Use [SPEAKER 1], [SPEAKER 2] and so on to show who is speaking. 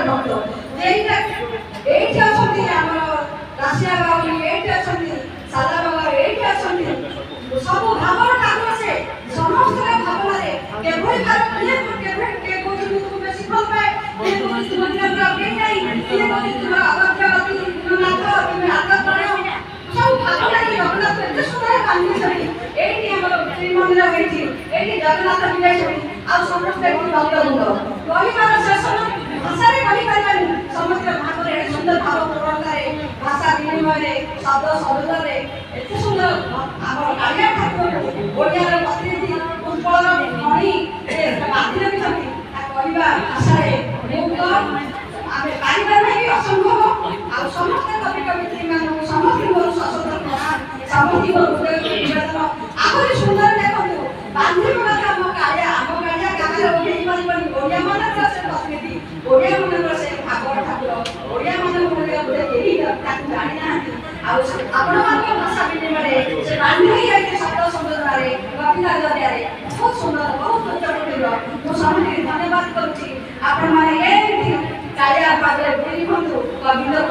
[SPEAKER 1] ଭକ୍ତ ଯେଇଟା ଏଇଠି ଅଛନ୍ତି ଆମର ରାସିଆ ବାବୁ ଏଇଠି ଅଛନ୍ତି ସାଦା ବାବା ଏଇଠି ଅଛନ୍ତି ସବୁ ଭାବର ଠାକୁର ସେ ସମସ୍ତଙ୍କ ଭାବନାରେ କେଭଳି କିଏ କହୁଛି ତୁମକୁ ବେଶୀ ଭଲ ପାଏ କିଏ କହୁଛି ତୁମ ଦିନ ଅପେକ୍ଷା ନାହିଁ କିଏ କହୁଛି ତୁମର ଅଗତ୍ୟବତୀ ନାଥ ତୁମେ ଆଗପ୍ରାଣ ସବୁ ଭାବନାରେ ଜଗନ୍ନାଥ ଏତେ ସୁନ୍ଦର ବାନ୍ଧିଛନ୍ତି ଏଇଠି ଆମର ଶ୍ରୀମନ୍ଦିର ହେଇଛି ଏଇଠି ଜଗନ୍ନାଥ ବିରାଇଛନ୍ତି ଆଉ ସମସ୍ତେ ଏଠି ଭକ୍ତବୃନ୍ଦ କହିବାର ଶେଷ ଭାଷାରେ କହିପାରିବାନି ସମସ୍ତେ ଭାବରେ ଏତେ ସୁନ୍ଦର ଭାବ ପ୍ରବଣତାରେ ଭାଷା ବିନିମୟରେ ଶବ୍ଦ ଶବ୍ଦରେ ଏତେ ସୁନ୍ଦର ଆମର କାଳିଆ ଠାକୁର ଓଡ଼ିଆର ପ୍ରତିନିଧି ଉତ୍କଳର ମଣି ବାନ୍ଧି ରଖିଛନ୍ତି କହିବା ଭାଷାରେ ଆମେ ପାରିବା ନାହିଁ ଅସମ୍ଭବ ଆଉ ସମସ୍ତେ କବି କବିତ୍ରୀମାନଙ୍କୁ ସମସ୍ତଙ୍କର ସଶସ୍ତ୍ର ସମସ୍ତଙ୍କ ହୃଦୟକୁ ନିବେଦନ ଆହୁରି ସୁନ୍ଦର ଦେଖନ୍ତୁ ବାନ୍ଧିବ କଥା ଆମ କାଳିଆ ଗାଁରେ ଓହ୍ଲେଇ ପାରିବନି ଓଡ଼ିଆ ମାନଙ୍କର ସେ ପ୍ରତିନିଧି ଓଡ଼ିଆ ମାନଙ୍କର ସେ ଭାଗବତ ଠାକୁର ଓଡ଼ିଆ ମାନଙ୍କ ବୋଧେ କେହି ତାକୁ ଜାଣିନାହାନ୍ତି ଆଉ ଆପଣମାନଙ୍କ ଭାଷା ବିନିମୟରେ ସେ ବାନ୍ଧି ହେଇଯାଇଛି ଶବ୍ଦ ସଂଯୋଜନାରେ କବିତା ଜରିଆରେ ବହୁତ ସୁନ୍ଦର ବହୁତ ଉଚ୍ଚକୋଟୀର ମୁଁ ସମସ୍ତଙ୍କୁ ଧନ୍ୟବାଦ କରୁଛି ଆପଣମାନେ ଏମିତି କାଳିଆ ପାଖରେ ବୁଲି ହୁଅନ୍ତୁ କବିଙ୍କ